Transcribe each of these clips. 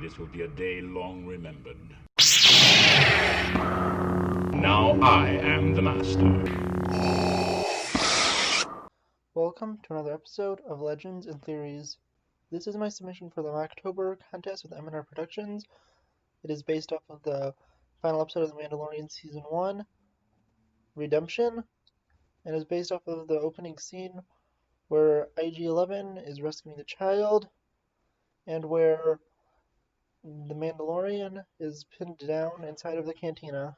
This will be a day long remembered. Now I am the master. Welcome to another episode of Legends and Theories. This is my submission for the MOCtober contest with MNR Productions. It is based off of the final episode of The Mandalorian Season 1, Redemption, and is based off of the opening scene where IG-11 is rescuing the child, and where the Mandalorian is pinned down inside of the Cantina.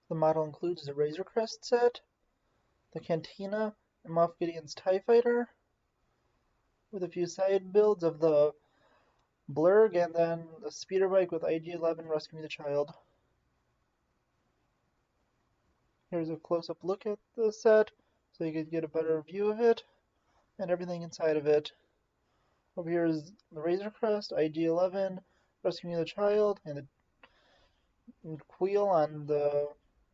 The model includes the Razor Crest set, the Cantina, and Moff Gideon's TIE Fighter, with a few side builds of the Blurg, and then a speeder bike with IG-11 rescuing the child. Here's a close-up look at the set, so you can get a better view of it, and everything inside of it. Over here is the Razor Crest, IG-11, rescuing the child, and the wheel on the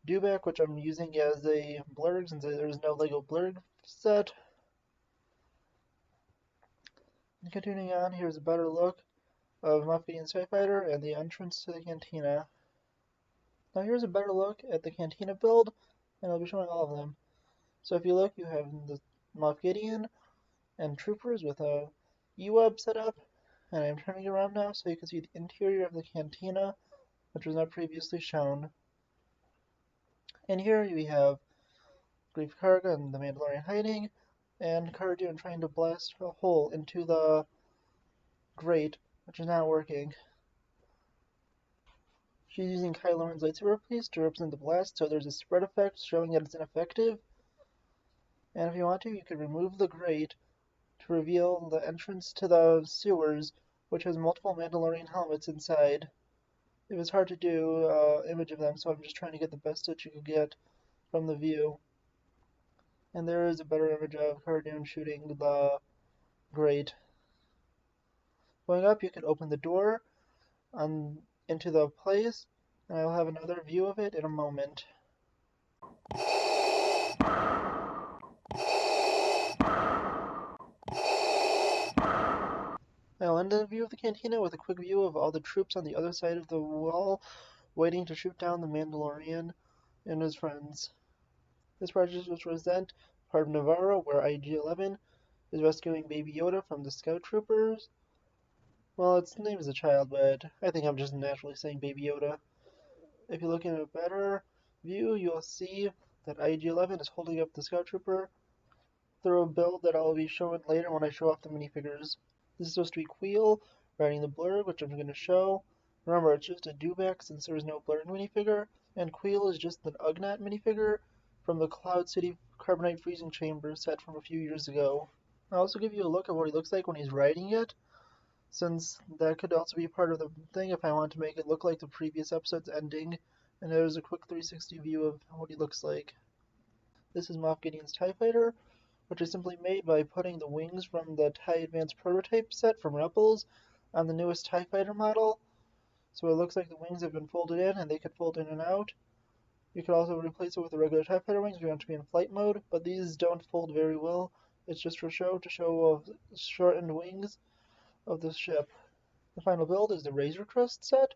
dewback, which I'm using as a Blurg since there's no Lego Blurg set. And continuing on, here's a better look of Moff Gideon's TIE Fighter and the entrance to the Cantina. Now here's a better look at the Cantina build, and I'll be showing all of them. So if you look, you have the Moff Gideon and troopers with a E-web set up, and I'm turning it around now so you can see the interior of the Cantina, which was not previously shown. And here we have Grief Karga and the Mandalorian hiding, and Cara Dune trying to blast a hole into the grate, which is not working. She's using Kylo Ren's lightsaber piece to represent the blast, so there's a spread effect showing that it's ineffective. And if you want to, you can remove the grate to reveal the entrance to the sewers, which has multiple Mandalorian helmets inside. It was hard to do an image of them, so I'm just trying to get the best that you could get from the view. And there is a better image of Cara Dune shooting the grate. Going up, you can open the door into the place, and I'll have another view of it in a moment. I'll end the view of the Cantina with a quick view of all the troops on the other side of the wall, waiting to shoot down the Mandalorian and his friends. This project was present part of Navarro, where IG-11 is rescuing Baby Yoda from the Scout Troopers. Well, its name is a child, but I think I'm just naturally saying Baby Yoda. If you look in a better view, you'll see that IG-11 is holding up the Scout Trooper through a build that I'll be showing later when I show off the minifigures. This is supposed to be Queel riding the Blurg, which I'm going to show. Remember, it's just a dewback since there is no Blurg minifigure, and Queel is just an Ugnaught minifigure from the Cloud City Carbonite Freezing Chamber set from a few years ago. I'll also give you a look at what he looks like when he's riding it, since that could also be part of the thing if I want to make it look like the previous episode's ending, and there's a quick 360 view of what he looks like. This is Moff Gideon's TIE Fighter, which is simply made by putting the wings from the TIE Advanced prototype set from Rebels on the newest TIE Fighter model. So it looks like the wings have been folded in, and they could fold in and out. You could also replace it with the regular TIE Fighter wings if you want to be in flight mode, but these don't fold very well. It's just for show, to show shortened wings of the ship. The final build is the Razor Crest set,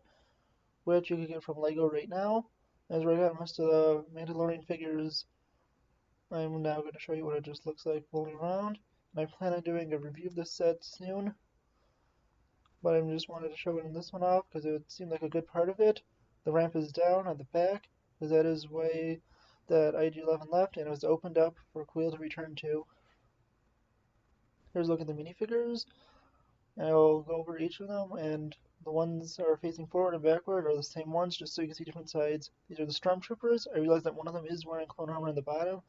which you can get from LEGO right now. As I got most of the Mandalorian figures, I'm now going to show you what it just looks like rolling around. And I plan on doing a review of this set soon, but I just wanted to show this one off because it seemed like a good part of it. The ramp is down on the back, because that is the way that IG-11 left, and it was opened up for Queel to return to. Here's a look at the minifigures, and I'll go over each of them, and the ones that are facing forward and backward are the same ones, just so you can see different sides. These are the Stormtroopers. I realize that one of them is wearing clone armor in the bottom,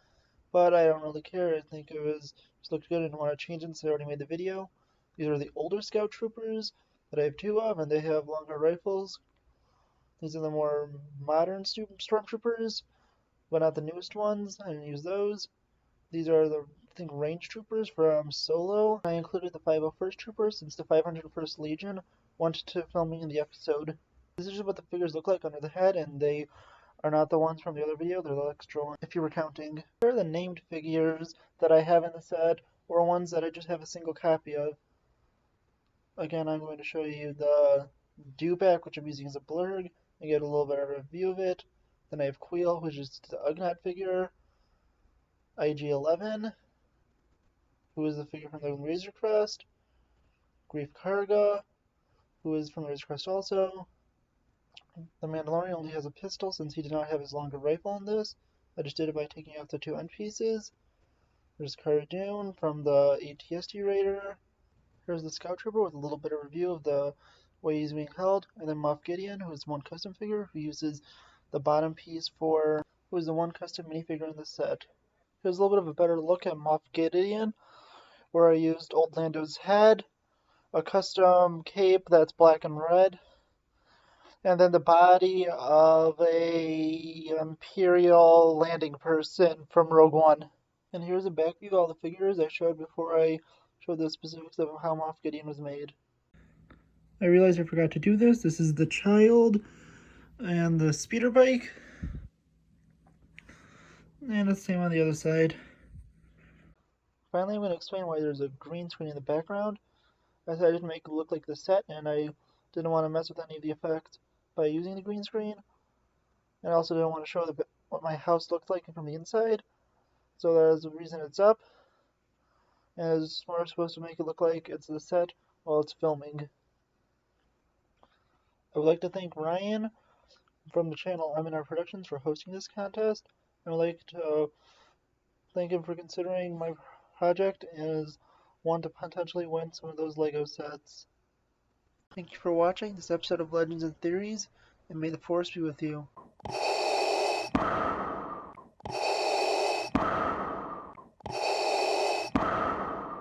but I don't really care. I think it just looked good and didn't want to change it since I already made the video. These are the older Scout Troopers that I have two of, and they have longer rifles. These are the more modern Stormtroopers, but not the newest ones. I didn't use those. These are the, I think, range troopers from Solo. I included the 501st Troopers since the 501st Legion wanted to film me in the episode. This is just what the figures look like under the head, and they are not the ones from the other video, they're the extra ones, if you were counting. Here are the named figures that I have in the set, or ones that I just have a single copy of. Again, I'm going to show you the Dewback, which I'm using as a blurg, and get a little bit of a view of it. Then I have Queel, which is the Ugnaught figure. IG-11, who is the figure from the Razor Crest. Grief Karga, who is from the Razor Crest also. The Mandalorian only has a pistol since he did not have his longer rifle in this. I just did it by taking out the two end pieces. There's Cara Dune from the ATST Raider. Here's the Scout Trooper with a little bit of review of the way he's being held. And then Moff Gideon, who is one custom figure, who uses the bottom piece who is the one custom minifigure in the set. Here's a little bit of a better look at Moff Gideon, where I used Old Lando's head, a custom cape that's black and red, and then the body of a Imperial landing person from Rogue One. And here's a back view of all the figures I showed before I showed the specifics of how Moff Gideon was made. I realized I forgot to do this. This is the child and the speeder bike. And it's the same on the other side. Finally, I'm going to explain why there's a green screen in the background. I decided to make it look like the set, and I didn't want to mess with any of the effects by using the green screen. And I also didn't want to show what my house looked like from the inside. So that is the reason it's up. And it's more supposed to make it look like it's the set while it's filming. I would like to thank Ryan from the channel MNR Productions for hosting this contest. I would like to thank him for considering my project as one to potentially win some of those LEGO sets. Thank you for watching this episode of Legends and Theories, and may the Force be with you.